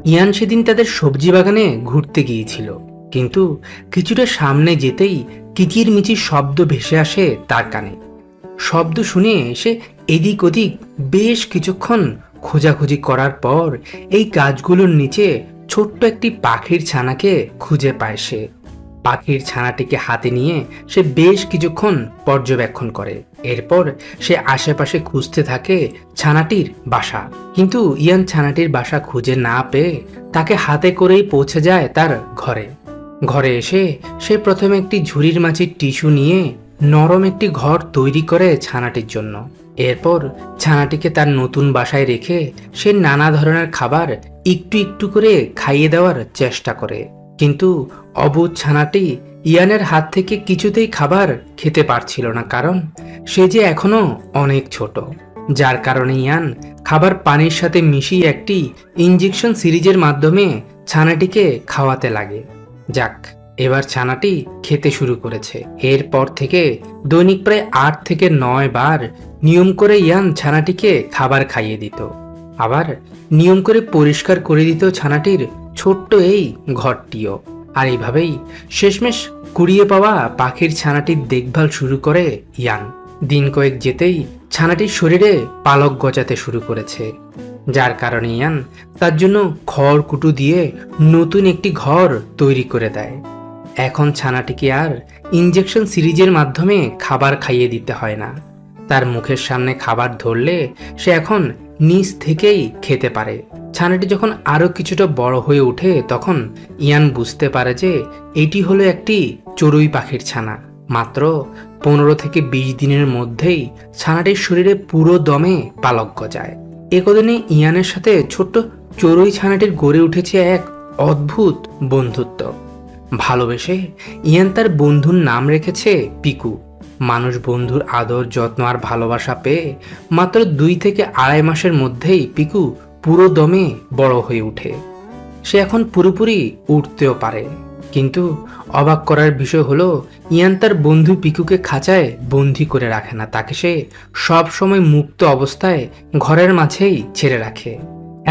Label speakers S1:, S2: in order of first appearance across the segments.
S1: ইয়ান সেদিন তাদের সবজি বাগানে ঘুরতে গিয়েছিল, কিন্তু কিছুটা সামনে যেতেই কিচিরমিচির শব্দ ভেসে আসে তার কানে। শব্দ শুনে সে এদিক ওদিক বেশ কিছুক্ষণ খোঁজাখুঁজি করার পর এই গাছগুলোর নিচে ছোট্ট একটি পাখির ছানাকে খুঁজে পায় সে। পাখির ছানাটিকে হাতে নিয়ে সে বেশ কিছুক্ষণ পর্যবেক্ষণ করে। এরপর সে আশেপাশে খুঁজতে থাকে ছানাটির বাসা, কিন্তু ইয়ান ছানাটির বাসা খুঁজে না পেয়ে তাকে হাতে করেই পৌঁছে যায় তার ঘরে। ঘরে এসে সে প্রথমে একটি ঝুড়ির মাঝে টিস্যু নিয়ে নরম একটি ঘর তৈরি করে ছানাটির জন্য। এরপর ছানাটিকে তার নতুন বাসায় রেখে সে নানা ধরনের খাবার একটু একটু করে খাইয়ে দেওয়ার চেষ্টা করে, কিন্তু অবুঝ ছানাটি ইয়ানের হাত থেকে কিছুতেই খাবার খেতে পারছিল না, কারণ সে যে এখনো অনেক ছোট, যার কারণে ইয়ান খাবার পানির সাথে মিশিয়ে একটি ইনজেকশন সিরিজের মাধ্যমে ছানাটিকে খাওয়াতে লাগে। যাক, এবার ছানাটি খেতে শুরু করেছে। এরপর থেকে দৈনিক প্রায় 8 থেকে 9 বার নিয়ম করে ইয়ান ছানাটিকে খাবার খাইয়ে দিত, আবার নিয়ম করে পরিষ্কার করে দিত ছানাটির ছোট্ট এই ঘরটিও। আর এইভাবেই শেষমেশ কুড়িয়ে পাওয়া পাখির ছানাটির দেখভাল শুরু করে ইয়ান। দিন কয়েক যেতেই ছানাটির শরীরে পালক গজাতে শুরু করেছে, যার কারণে ইয়ান তার জন্য খড়কুটো দিয়ে নতুন একটি ঘর তৈরি করে দেয়। এখন ছানাটিকে আর ইনজেকশন সিরিজের মাধ্যমে খাবার খাইয়ে দিতে হয় না। তার মুখের সামনে খাবার ধরলে সে এখন নিজ থেকেই খেতে পারে। ছানাটি যখন আরো কিছুটা বড় হয়ে ওঠে তখন ইয়ান বুঝতে পারে যে এটি হলো একটি চড়ুই পাখির ছানা। মাত্র 15 থেকে 20 দিনের মধ্যেই ছানাটির শরীরে পুরো দমে পালক গজায়। একদিনে ইয়ানের সাথে ছোট্ট চড়ুই ছানাটির গড়ে উঠেছে এক অদ্ভুত বন্ধুত্ব। ভালোবেসে ইয়ান তার বন্ধুর নাম রেখেছে পিকু। মানুষ বন্ধুর আদর, যত্ন আর ভালোবাসা পেয়ে মাত্র 2 থেকে 2.5 মাসের মধ্যেই পিকু পুরো দমে বড় হয়ে ওঠে। সে এখন পুরোপুরি উঠতেও পারে, কিন্তু অবাক করার বিষয় হলো ইয়ান তার বন্ধু পিকুকে খাঁচায় বন্দি করে রাখে না। তাকে সে সব সময় মুক্ত অবস্থায় ঘরের মাঝেই ছেড়ে রাখে।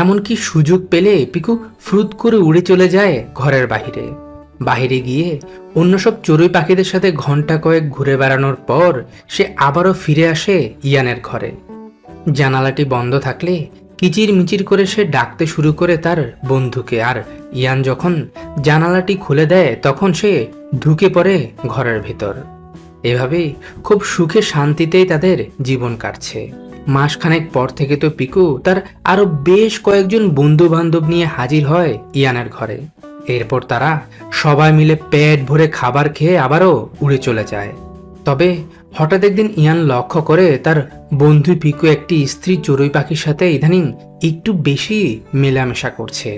S1: এমনকি সুযোগ পেলে পিকু ফ্রুত করে উড়ে চলে যায় ঘরের বাহিরে গিয়ে অন্য সব চড়ুই পাখিদের সাথে ঘন্টা কয়েক ঘুরে বেড়ানোর পর সে আবারও ফিরে আসে ইয়ানের ঘরে। জানালাটি বন্ধ থাকলে কিচির মিচির করে সে ডাকতে শুরু করে তার বন্ধুকে, আর ইয়ান যখন জানালাটি খুলে দেয় তখন সে ঢুকে পড়ে ঘরের ভেতর। এভাবেই খুব সুখে শান্তিতেই তাদের জীবন কাটছে। মাসখানেক পর থেকে তো পিকু তার আরো বেশ কয়েকজন বন্ধু বান্ধব নিয়ে হাজির হয় ইয়ানের ঘরে। এরপর তারা সবাই মিলে পেট ভরে খাবার খেয়ে আবারও উড়ে চলে যায়। তবে হঠাৎ একদিন ইয়ান লক্ষ্য করে তার বন্ধু পিকু একটি স্ত্রী চড়ুই পাখির সাথে ইদানিং একটু বেশি মেলামেশা করছে,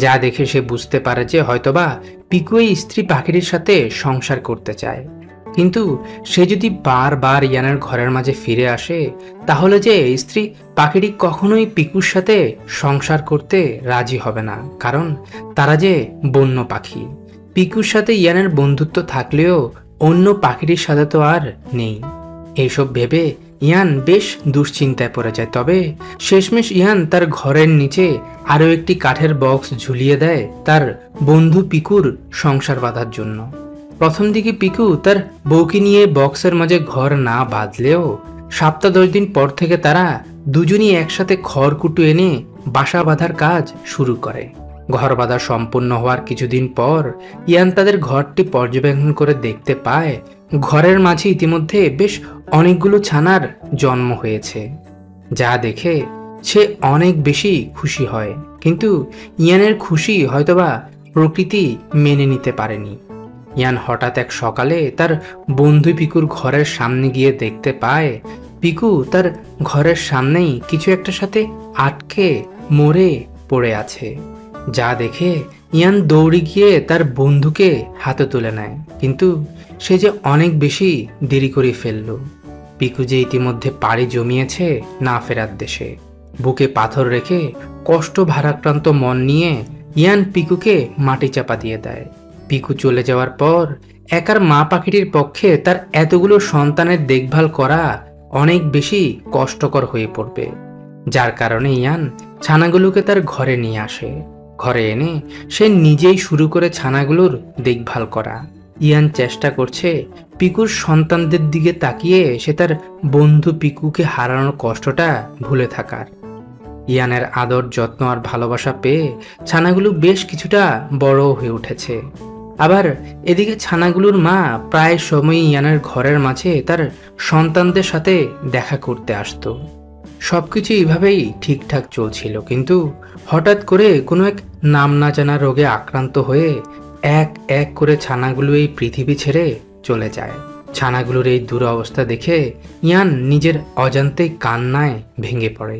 S1: যা দেখে সে বুঝতে পারে যে হয়তোবা পিকু এই স্ত্রী পাখিটির সাথে সংসার করতে চায়। কিন্তু সে যদি বারবার ইয়ানের ঘরের মাঝে ফিরে আসে তাহলে যে স্ত্রী পাখিটি কখনোই পিকুর সাথে সংসার করতে রাজি হবে না, কারণ তারা যে বন্য পাখি। পিকুর সাথে ইয়ানের বন্ধুত্ব থাকলেও অন্য পাখিটির সাথে তো আর নেই। এইসব ভেবে ইয়ান বেশ দুশ্চিন্তায় পড়ে যায়। তবে শেষমেশ ইয়ান তার ঘরের নিচে আরো একটি কাঠের বক্স ঝুলিয়ে দেয় তার বন্ধু পিকুর সংসার বাঁধার জন্য। প্রথম দিকে পিকু তার বউকে নিয়ে বক্সের মাঝে ঘর না বাঁধলেও 7-10 দিন পর থেকে তারা দুজনই একসাথে খড়কুটো এনে বাসা বাঁধার কাজ শুরু করে। ঘর বাঁধা সম্পূর্ণ হওয়ার কিছুদিন পর ইয়ান তাদের ঘরটি পর্যবেক্ষণ করে দেখতে পায় ঘরের মাঝে ইতিমধ্যে বেশ অনেকগুলো ছানার জন্ম হয়েছে, যা দেখে সে অনেক বেশি খুশি হয়। কিন্তু ইয়ানের খুশি হয়তোবা প্রকৃতি মেনে নিতে পারেনি। ইয়ান হঠাৎ এক সকালে তার বন্ধু পিকুর ঘরের সামনে গিয়ে দেখতে পায় পিকু তার ঘরের সামনেই কিছু একটার সাথে আটকে মরে পড়ে আছে, যা দেখে ইয়ান দৌড়ে গিয়ে তার বন্ধুকে হাতে তুলে নেয়। কিন্তু সে যে অনেক বেশি দেরি করে ফেলল। পিকু যে ইতিমধ্যে পাড়ি জমিয়েছে না ফেরার দেশে। বুকে পাথর রেখে কষ্ট ভারাক্রান্ত মন নিয়ে ইয়ান পিকুকে মাটি চাপা দিয়ে দেয়। পিকু চলে যাওয়ার পর একার মা পাখিটির পক্ষে তার এতগুলো সন্তানের দেখভাল করা অনেক বেশি কষ্টকর হয়ে পড়বে, যার কারণে ইয়ান ছানাগুলোকে তার ঘরে নিয়ে আসে। ঘরে এনে সে নিজেই শুরু করে ছানাগুলোর দেখভাল করা। ইয়ান চেষ্টা করছে পিকুর সন্তানদের দিকে তাকিয়ে সে তার বন্ধু পিকুকে হারানোর কষ্টটা ভুলে থাকার। ইয়ানের আদর, যত্ন আর ভালোবাসা পেয়ে ছানাগুলো বেশ কিছুটা বড় হয়ে উঠেছে। আবার এদিকে ছানাগুলোর মা প্রায় সময়ই ইয়ানের ঘরের মাঝে তার সন্তানদের সাথে দেখা করতে আসতো। সবকিছু এইভাবেই ঠিকঠাক চলছিল, কিন্তু হঠাৎ করে কোনো এক নাম না জানা রোগে আক্রান্ত হয়ে এক এক করে ছানাগুলো এই পৃথিবী ছেড়ে চলে যায়। ছানাগুলোর এই দুরবস্থা দেখে ইয়ান নিজের অজান্তেই কান্নায় ভেঙে পড়ে।